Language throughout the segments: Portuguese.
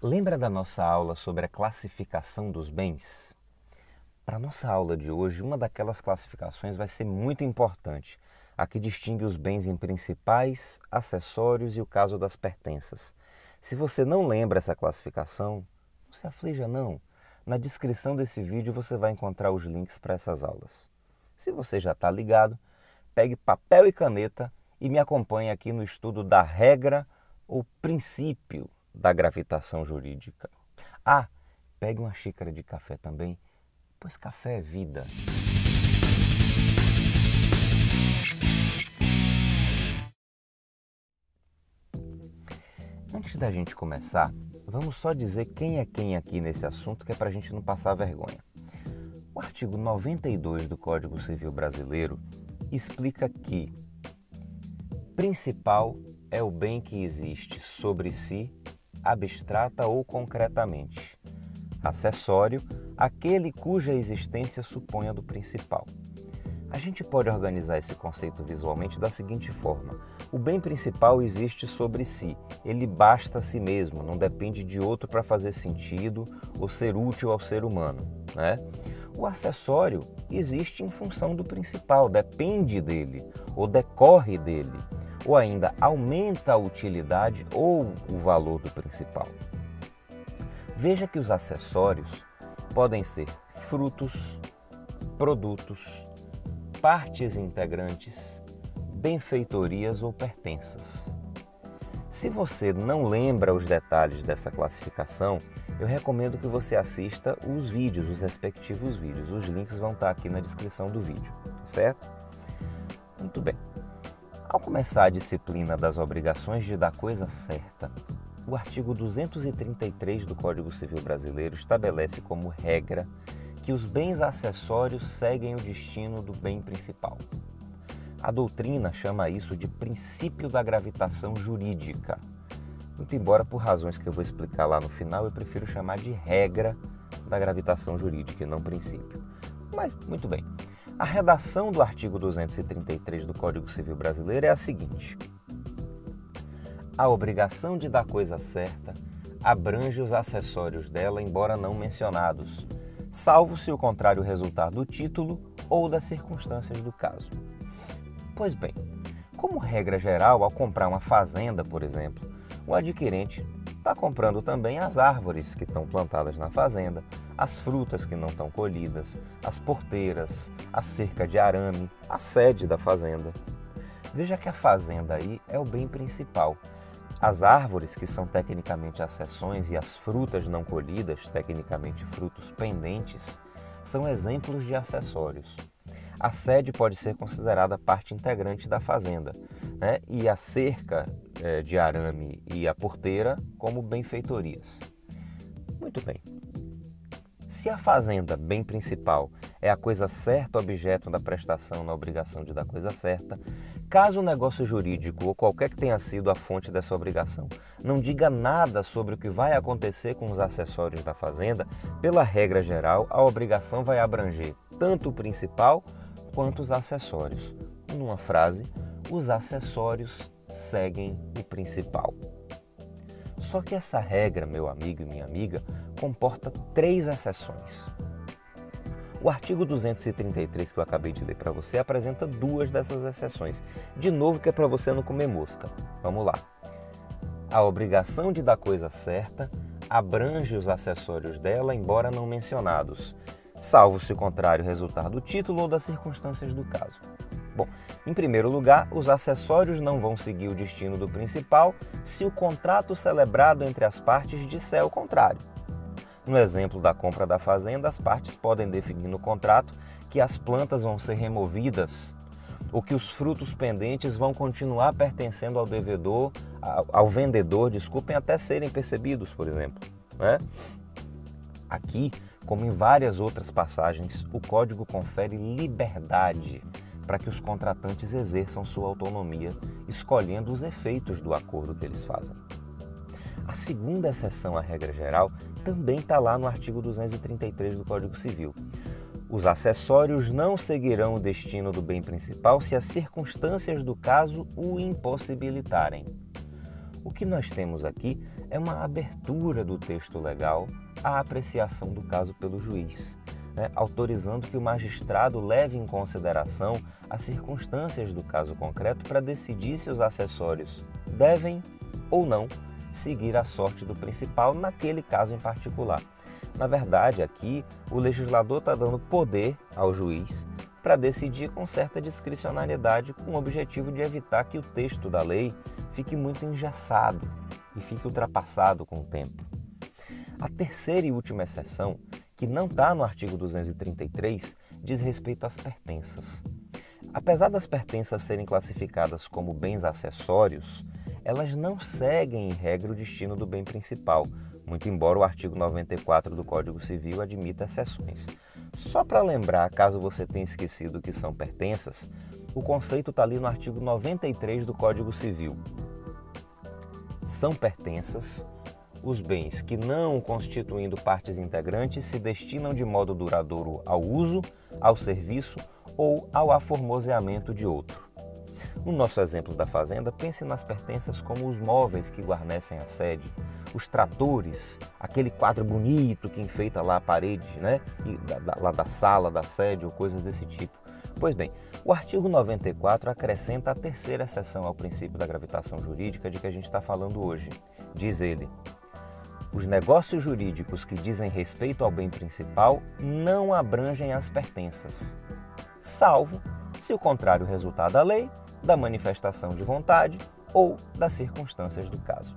Lembra da nossa aula sobre a classificação dos bens? Para a nossa aula de hoje, uma daquelas classificações vai ser muito importante, a que distingue os bens em principais, acessórios e o caso das pertenças. Se você não lembra essa classificação, não se aflija não. Na descrição desse vídeo você vai encontrar os links para essas aulas. Se você já está ligado, pegue papel e caneta e me acompanhe aqui no estudo da regra ou princípio da gravitação jurídica. Ah, pegue uma xícara de café também, pois café é vida. Antes da gente começar, vamos só dizer quem é quem aqui nesse assunto, que é para a gente não passar vergonha. O artigo 92 do Código Civil Brasileiro explica que principal é o bem que existe sobre si, abstrata ou concretamente. Acessório, aquele cuja existência suponha do principal. A gente pode organizar esse conceito visualmente da seguinte forma: o bem principal existe sobre si, ele basta a si mesmo, não depende de outro para fazer sentido ou ser útil ao ser humano, né? O acessório existe em função do principal, depende dele ou decorre dele, ou ainda aumenta a utilidade ou o valor do principal. Veja que os acessórios podem ser frutos, produtos, partes integrantes, benfeitorias ou pertenças. Se você não lembra os detalhes dessa classificação, eu recomendo que você assista os vídeos, os respectivos vídeos. Os links vão estar aqui na descrição do vídeo, certo? Muito bem. Ao começar a disciplina das obrigações de dar coisa certa, o artigo 233 do Código Civil Brasileiro estabelece como regra que os bens acessórios seguem o destino do bem principal. A doutrina chama isso de princípio da gravitação jurídica. Muito embora, por razões que eu vou explicar lá no final, eu prefiro chamar de regra da gravitação jurídica e não princípio. Mas, muito bem. A redação do artigo 233 do Código Civil Brasileiro é a seguinte: a obrigação de dar coisa certa abrange os acessórios dela, embora não mencionados, salvo se o contrário resultar do título ou das circunstâncias do caso. Pois bem, como regra geral, ao comprar uma fazenda, por exemplo, o adquirente está comprando também as árvores que estão plantadas na fazenda, as frutas que não estão colhidas, as porteiras, a cerca de arame, a sede da fazenda. Veja que a fazenda aí é o bem principal. As árvores, que são tecnicamente acessões, e as frutas não colhidas, tecnicamente frutos pendentes, são exemplos de acessórios. A sede pode ser considerada parte integrante da fazenda, né? E a cerca de arame e a porteira como benfeitorias. Muito bem. Se a fazenda, bem principal, é a coisa certa objeto da prestação na obrigação de dar coisa certa, caso o negócio jurídico ou qualquer que tenha sido a fonte dessa obrigação não diga nada sobre o que vai acontecer com os acessórios da fazenda, pela regra geral, a obrigação vai abranger tanto o principal quanto os acessórios. Numa frase, os acessórios seguem o principal. Só que essa regra, meu amigo e minha amiga, comporta 3 exceções. O artigo 233 que eu acabei de ler para você apresenta 2 dessas exceções. De novo, que é para você não comer mosca. Vamos lá. A obrigação de dar coisa certa abrange os acessórios dela, embora não mencionados, salvo se o contrário resultar do título ou das circunstâncias do caso. Bom, em primeiro lugar, os acessórios não vão seguir o destino do principal se o contrato celebrado entre as partes disser o contrário. No exemplo da compra da fazenda, as partes podem definir no contrato que as plantas vão ser removidas ou que os frutos pendentes vão continuar pertencendo ao devedor, ao vendedor, até serem percebidos, por exemplo, né? Aqui, como em várias outras passagens, o Código confere liberdade para que os contratantes exerçam sua autonomia, escolhendo os efeitos do acordo que eles fazem. A segunda exceção à regra geral também está lá no artigo 233 do Código Civil. Os acessórios não seguirão o destino do bem principal se as circunstâncias do caso o impossibilitarem. O que nós temos aqui é uma abertura do texto legal à apreciação do caso pelo juiz, autorizando que o magistrado leve em consideração as circunstâncias do caso concreto para decidir se os acessórios devem ou não seguir a sorte do principal naquele caso em particular. Na verdade, aqui o legislador está dando poder ao juiz para decidir com certa discricionariedade, com o objetivo de evitar que o texto da lei fique muito engessado e fique ultrapassado com o tempo. A terceira e última exceção, que não está no artigo 233, diz respeito às pertenças. Apesar das pertenças serem classificadas como bens acessórios, elas não seguem em regra o destino do bem principal, muito embora o artigo 94 do Código Civil admita exceções. Só para lembrar, caso você tenha esquecido o que são pertenças, o conceito está ali no artigo 93 do Código Civil. São pertenças os bens que, não constituindo partes integrantes, se destinam de modo duradouro ao uso, ao serviço ou ao aformoseamento de outro. No nosso exemplo da fazenda, pense nas pertenças como os móveis que guarnecem a sede, os tratores, aquele quadro bonito que enfeita lá a parede, lá da sala, da sede ou coisas desse tipo. Pois bem, o artigo 94 acrescenta a terceira exceção ao princípio da gravitação jurídica de que a gente está falando hoje. Diz ele: os negócios jurídicos que dizem respeito ao bem principal não abrangem as pertenças, salvo se o contrário resultar da lei, da manifestação de vontade ou das circunstâncias do caso.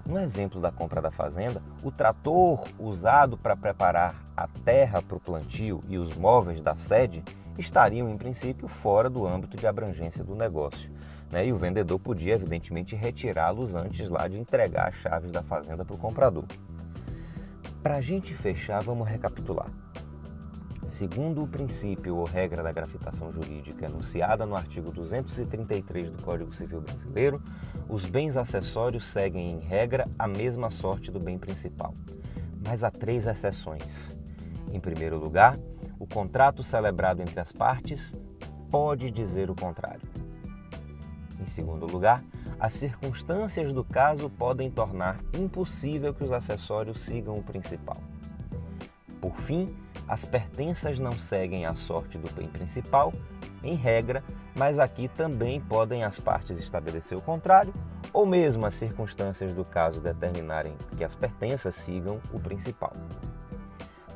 No exemplo da compra da fazenda, o trator usado para preparar a terra para o plantio e os móveis da sede estariam, em princípio, fora do âmbito de abrangência do negócio, e o vendedor podia, evidentemente, retirá-los antes lá de entregar as chaves da fazenda para o comprador. Para a gente fechar, vamos recapitular. Segundo o princípio ou regra da gravitação jurídica enunciada no artigo 233 do Código Civil Brasileiro, os bens acessórios seguem, em regra, a mesma sorte do bem principal. Mas há 3 exceções. Em primeiro lugar, o contrato celebrado entre as partes pode dizer o contrário. Em segundo lugar, as circunstâncias do caso podem tornar impossível que os acessórios sigam o principal. Por fim, as pertenças não seguem a sorte do bem principal, em regra, mas aqui também podem as partes estabelecer o contrário, ou mesmo as circunstâncias do caso determinarem que as pertenças sigam o principal.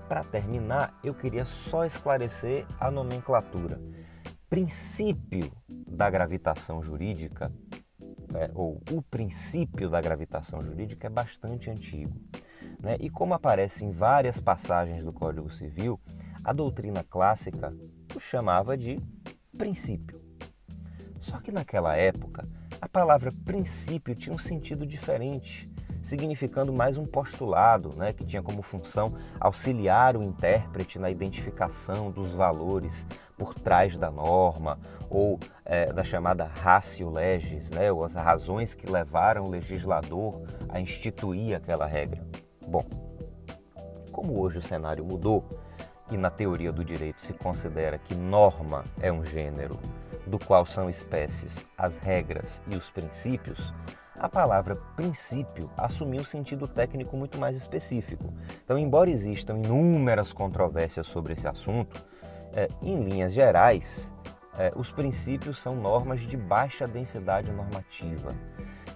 Para terminar, eu queria só esclarecer a nomenclatura. Princípio da gravitação jurídica, ou o princípio da gravitação jurídica, é bastante antigo. E como aparece em várias passagens do Código Civil, a doutrina clássica o chamava de princípio. Só que naquela época, a palavra princípio tinha um sentido diferente, significando mais um postulado, que tinha como função auxiliar o intérprete na identificação dos valores por trás da norma, ou da chamada ratio legis, ou as razões que levaram o legislador a instituir aquela regra. Bom, como hoje o cenário mudou e na teoria do direito se considera que norma é um gênero do qual são espécies as regras e os princípios, a palavra princípio assumiu um sentido técnico muito mais específico. Então, embora existam inúmeras controvérsias sobre esse assunto, em linhas gerais, os princípios são normas de baixa densidade normativa,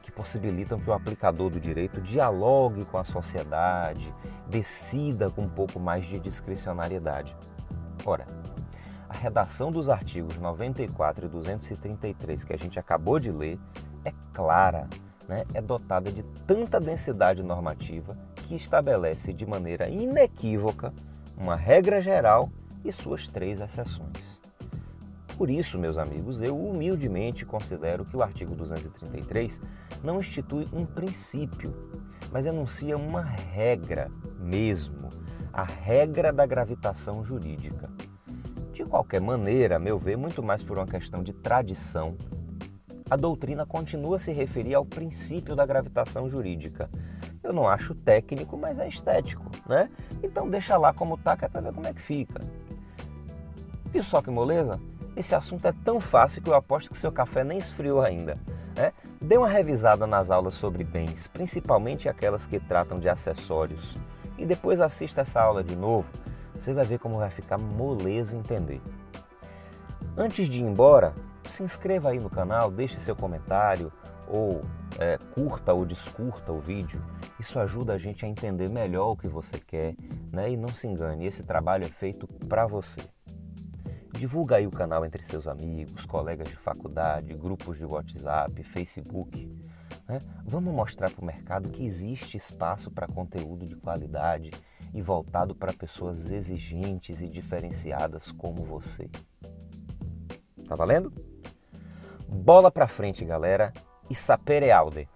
que possibilitam que o aplicador do direito dialogue com a sociedade, decida com um pouco mais de discricionariedade. Ora, a redação dos artigos 94 e 233 que a gente acabou de ler é clara, é dotada de tanta densidade normativa que estabelece de maneira inequívoca uma regra geral e suas 3 exceções. Por isso, meus amigos, eu humildemente considero que o artigo 233 não institui um princípio, mas enuncia uma regra mesmo, a regra da gravitação jurídica. De qualquer maneira, a meu ver, muito mais por uma questão de tradição, a doutrina continua a se referir ao princípio da gravitação jurídica. Eu não acho técnico, mas é estético, Então deixa lá como tá, que é para ver como é que fica. Viu só que moleza? Esse assunto é tão fácil que eu aposto que seu café nem esfriou ainda. né? Dê uma revisada nas aulas sobre bens, principalmente aquelas que tratam de acessórios. E depois assista essa aula de novo, você vai ver como vai ficar moleza entender. Antes de ir embora, se inscreva aí no canal, deixe seu comentário ou curta ou descurta o vídeo. Isso ajuda a gente a entender melhor o que você quer, né? E não se engane, esse trabalho é feito para você. Divulga aí o canal entre seus amigos, colegas de faculdade, grupos de WhatsApp, Facebook. Né? Vamos mostrar para o mercado que existe espaço para conteúdo de qualidade e voltado para pessoas exigentes e diferenciadas como você. Tá valendo? Bola pra frente, galera, e sapere aude!